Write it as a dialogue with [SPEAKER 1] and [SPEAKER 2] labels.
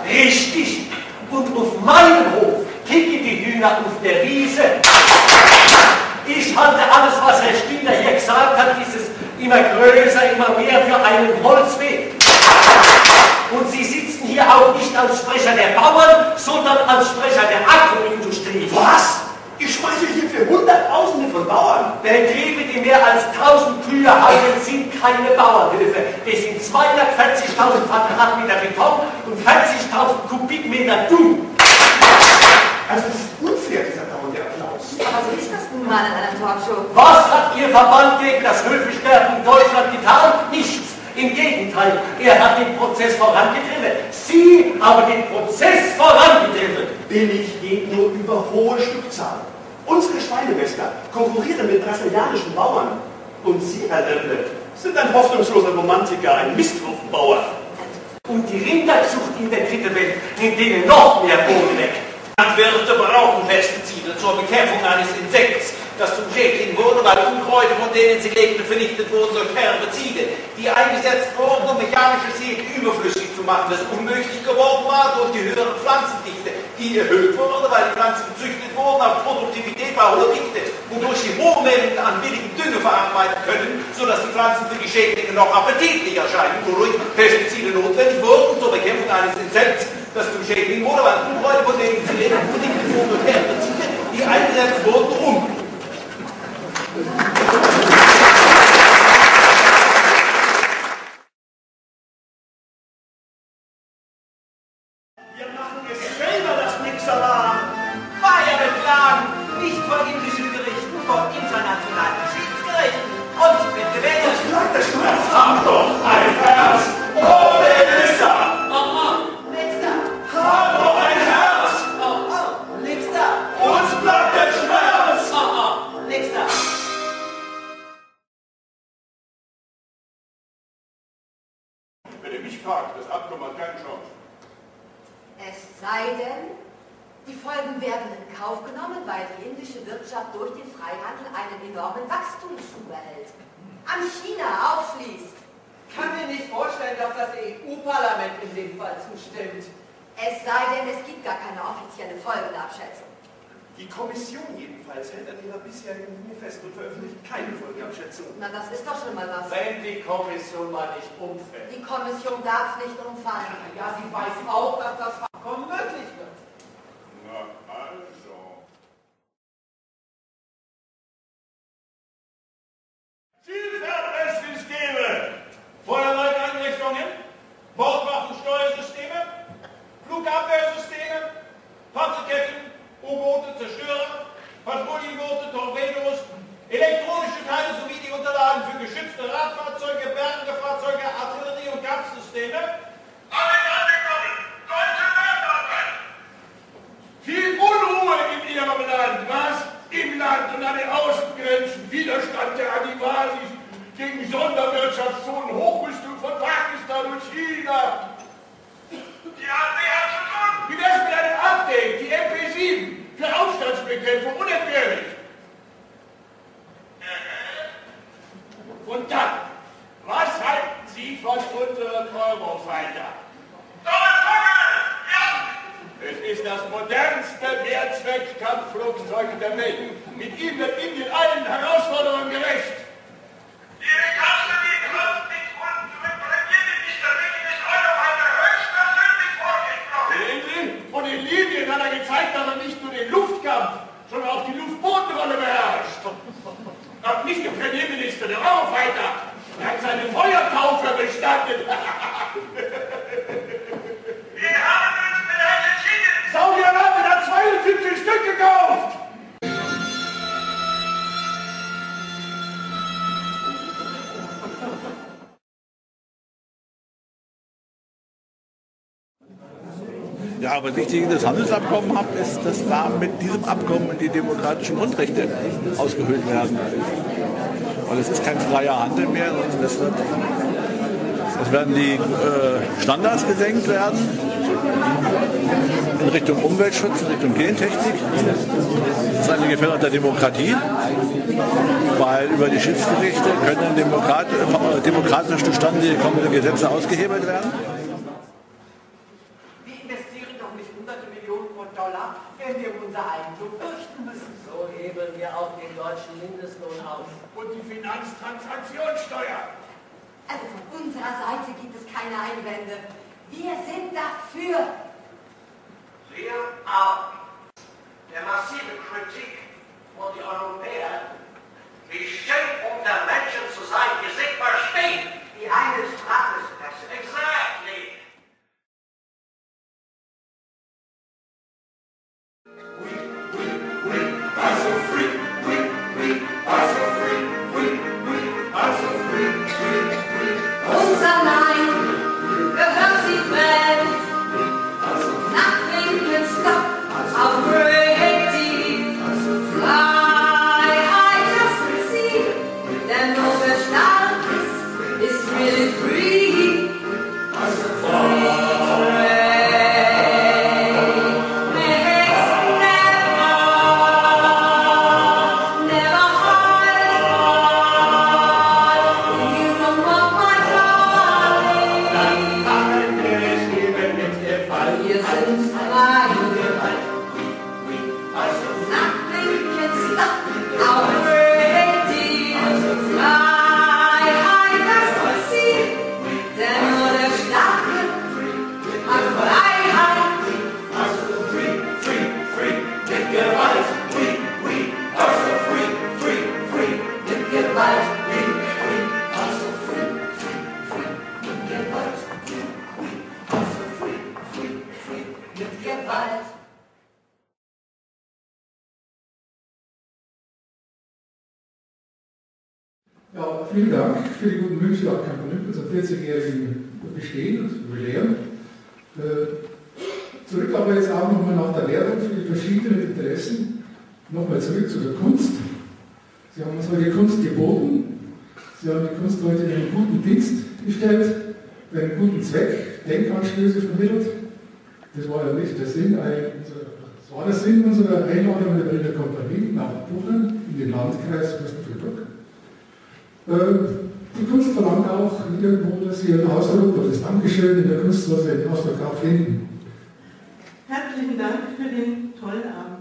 [SPEAKER 1] Richtig! Und auf meinem Hof kicken die Hühner auf der Wiese. Ich halte alles, was Herr Stieler hier gesagt hat, dieses immer größer, immer mehr für einen Holzweg. Und Sie sitzen hier auch nicht als Sprecher der Bauern, sondern als Sprecher der Agroindustrie.
[SPEAKER 2] Was? Ich spreche hier für Hunderttausende von Bauern.
[SPEAKER 1] Betriebe, die mehr als 1000 Kühe halten, sind keine Bauernhöfe. Es sind 240.000 Quadratmeter Beton und 40.000 Kubikmeter Dung.
[SPEAKER 2] Also das ist unfair, dieser dauernde Applaus.
[SPEAKER 3] Aber so ist das nun mal in einer Talkshow.
[SPEAKER 1] Was hat Ihr Verband gegen das Höfesterben in Deutschland getan? Nichts. Im Gegenteil, er hat den Prozess vorangetrieben. Sie haben den Prozess vorangetrieben.
[SPEAKER 2] Billig geht nur über hohe Stückzahlen. Unsere Schweinemäster konkurrieren mit brasilianischen Bauern. Und Sie, Herr Lemble, sind ein hoffnungsloser Romantiker, ein Misthofenbauer.
[SPEAKER 1] Und die Rinderzucht in der dritten Welt nimmt denen noch mehr Boden weg.
[SPEAKER 4] Landwirte brauchen Pestizide zur Bekämpfung eines Insekts, das zum Schädling wurde, weil Unkräuter, von denen sie lebten, vernichtet wurden durch Herbizide, die eingesetzt wurden, um mechanische Säen überflüssig zu machen, das unmöglich geworden war durch die höhere Pflanzendichte, die erhöht wurde, weil die Pflanzen gezüchtet wurden auf Produktivität bei hoher Dichte, wodurch sie hohe Mengen an billigem Dünger verarbeiten können, sodass die Pflanzen für die Schädlinge noch appetitlich erscheinen, wodurch Pestizide notwendig wurden zur Bekämpfung eines Insekts, das zum Schädling wurde, weil Unkräuter, von denen sie lebten, vernichtet wurden durch Herbizide, die eingesetzt wurden, um
[SPEAKER 2] Wir machen es selber, das Mixerladen.
[SPEAKER 4] Feier beklagen, nicht vor indischen Gerichten, vor internationalen Schiedsgerichten. Und mit Gewähren.
[SPEAKER 2] Der Schmerz haben doch ein Herz ohne Messer.
[SPEAKER 4] Nächster.
[SPEAKER 2] Haben doch ein Herz.
[SPEAKER 4] Nächster.
[SPEAKER 2] Uns bleibt der Schmerz.
[SPEAKER 4] Nächster.
[SPEAKER 2] Wenn ihr mich fragt, das Abkommen hat keine Chance.
[SPEAKER 3] Es sei denn, die Folgen werden in Kauf genommen, weil die indische Wirtschaft durch den Freihandel einen enormen Wachstumsschub erhält. An China aufschließt.
[SPEAKER 5] Kann mir nicht vorstellen, dass das EU-Parlament in dem Fall zustimmt.
[SPEAKER 3] Es sei denn, es gibt gar keine offizielle Folgenabschätzung.
[SPEAKER 2] Die Kommission jedenfalls hält an ihrer bisherigen Linie fest und veröffentlicht keine Folgenabschätzung.
[SPEAKER 3] Na, das ist doch schon mal was.
[SPEAKER 1] Wenn die Kommission mal nicht umfällt.
[SPEAKER 3] Die Kommission darf nicht umfallen.
[SPEAKER 5] Ja, sie weiß auch, dass das Abkommen möglich wird.
[SPEAKER 2] Na, also.
[SPEAKER 4] Zielverkehrssysteme, Feuerwehreinrichtungen, Bordwaffensteuersysteme, Flugabwehrsysteme, Panzerketten, U-Boote, Zerstörer, Patrouillenboote, Torpedos, elektronische Teile sowie die Unterlagen für geschützte Radfahrzeuge, Bergefahrzeuge, Artillerie- und Kampfsysteme. Alle angekommen! Deutsche Landarbeit!
[SPEAKER 6] Viel Unruhe in Ihrem Land, was? Im Land und an den Außengrenzen, Widerstand der Adivasis gegen Sonderwirtschaftszonen, Hochrüstung von Pakistan und China.
[SPEAKER 4] Ja, wer hat zu tun?
[SPEAKER 6] Wie wär's mit einem Update, die MP7, für Aufstandsbekämpfung unentbehrlich. Und dann, was halten Sie von unseren Eurofighter? Es ist das modernste Mehrzweckkampfflugzeug der Welt. Mit ihm wird Indien allen Herausforderungen gerecht.
[SPEAKER 4] Ihre Kanzlerin hat mit uns mit Premierminister wegen des Eurofighter höchstpersönlich vorgesprochen.
[SPEAKER 6] Sehen Sie? Und in Libyen hat er gezeigt, dass er nicht nur den Luftkampf, sondern auch die Luftbodenrolle beherrscht. Und nicht der Premierminister, der Eurofighter. Er hat seine Feuertaufe bestanden.
[SPEAKER 7] Ja, aber wichtig in das Handelsabkommen habe, ist, dass da mit diesem Abkommen die demokratischen Grundrechte ausgehöhlt werden. Weil es ist kein freier Handel mehr, sondern es werden die Standards gesenkt werden in Richtung Umweltschutz, in Richtung Gentechnik. Das ist eine Gefährdung der Demokratie, weil über die Schiedsgerichte können demokratisch zustande kommende Gesetze ausgehebelt werden.
[SPEAKER 1] Wir investieren doch nicht hunderte Millionen von Dollar, wenn wir unser Eigentum fürchten müssen.
[SPEAKER 5] So hebeln wir auch den deutschen Mindestlohn aus.
[SPEAKER 6] Und die Finanztransaktionssteuer.
[SPEAKER 3] Also von unserer Seite gibt es keine Einwände. Wir sind dafür.
[SPEAKER 1] Wir auch. Der massive Kritik von den Europäern, wie schön unter Menschen zu sein, die sich verstehen, wie eine Strafespresse. Exactly.
[SPEAKER 6] We are so free. We are so free. We are so free.
[SPEAKER 3] Uns allein gehört die Welt. Nothing can stop our great deed. Fly high just to see. Denn nur wer stark ist really free.
[SPEAKER 8] Ja, vielen Dank für die guten Wünsche an Kampanien zum 40-jährigen Bestehen und Jubiläum. Zurück aber jetzt auch nochmal nach der Werbung für die verschiedenen Interessen. Nochmal zurück zu der Kunst. Sie haben uns heute Kunst geboten. Sie haben die Kunst heute in einen guten Dienst gestellt, für einen guten Zweck, Denkanstöße vermittelt. Das war ja nicht der Sinn, das war der Sinn unserer Einladung der Berliner Kompanie nach Buchern in den Landkreis Fürstenfeldbruck. Die Kunst verlangt auch irgendwo, dass Sie einen Ausdruck oder das Dankeschön in der Kunst, was Sie einen Ausdruck auch finden.
[SPEAKER 9] Herzlichen Dank für den tollen Abend.